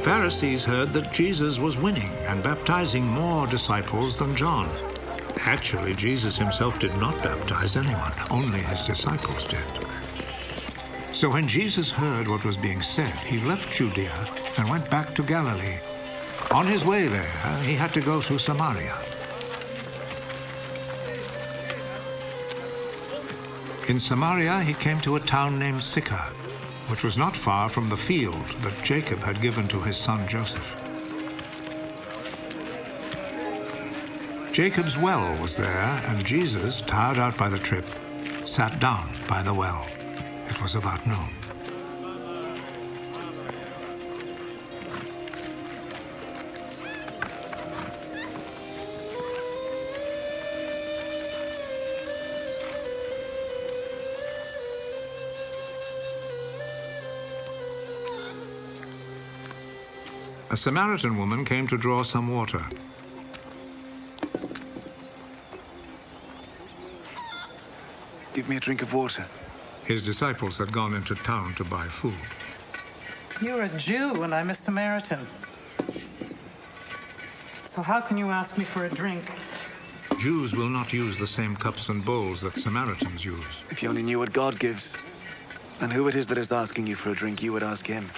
Pharisees heard that Jesus was winning and baptizing more disciples than John. Actually, Jesus himself did not baptize anyone, only his disciples did. So when Jesus heard what was being said, he left Judea and went back to Galilee. On his way there, he had to go through Samaria. In Samaria, he came to a town named Sychar, which was not far from the field that Jacob had given to his son Joseph. Jacob's well was there, and Jesus, tired out by the trip, sat down by the well. It was about noon. A Samaritan woman came to draw some water. Give me a drink of water. His disciples had gone into town to buy food. You're a Jew and I'm a Samaritan. So how can you ask me for a drink? Jews will not use the same cups and bowls that Samaritans use. If you only knew what God gives, and who it is that is asking you for a drink, you would ask him.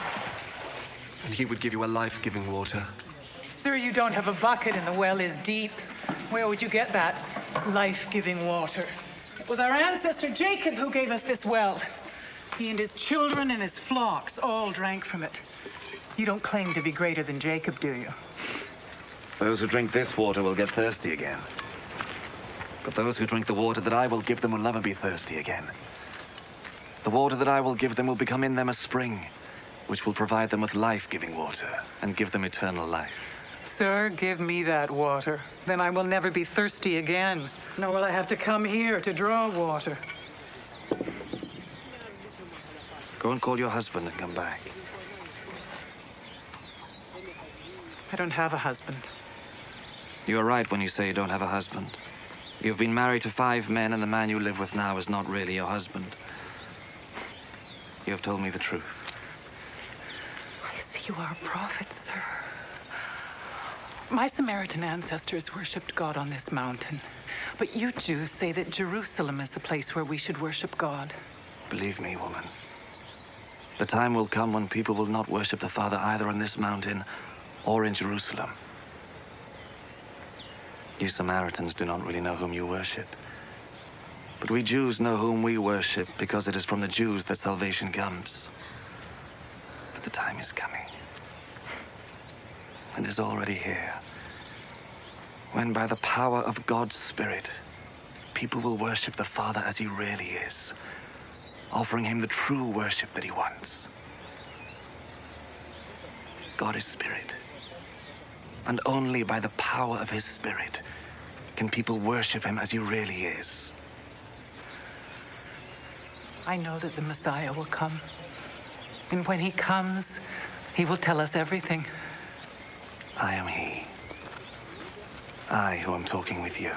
And he would give you a life-giving water. Sir, you don't have a bucket and the well is deep. Where would you get that life-giving water? It was our ancestor Jacob who gave us this well. He and his children and his flocks all drank from it. You don't claim to be greater than Jacob, do you? Those who drink this water will get thirsty again. But those who drink the water that I will give them will never be thirsty again. The water that I will give them will become in them a spring, which will provide them with life-giving water and give them eternal life. Sir, give me that water. Then I will never be thirsty again. Nor will I have to come here to draw water. Go and call your husband and come back. I don't have a husband. You are right when you say you don't have a husband. You've been married to 5 men, and the man you live with now is not really your husband. You have told me the truth. I see you are a prophet, sir. My Samaritan ancestors worshipped God on this mountain. But you Jews say that Jerusalem is the place where we should worship God. Believe me, woman. The time will come when people will not worship the Father either on this mountain or in Jerusalem. You Samaritans do not really know whom you worship. But we Jews know whom we worship because it is from the Jews that salvation comes. But the time is coming. And is already here. When by the power of God's Spirit, people will worship the Father as he really is, offering him the true worship that he wants. God is Spirit. And only by the power of his Spirit can people worship him as he really is. I know that the Messiah will come. And when he comes, he will tell us everything. I am he. I who am talking with you.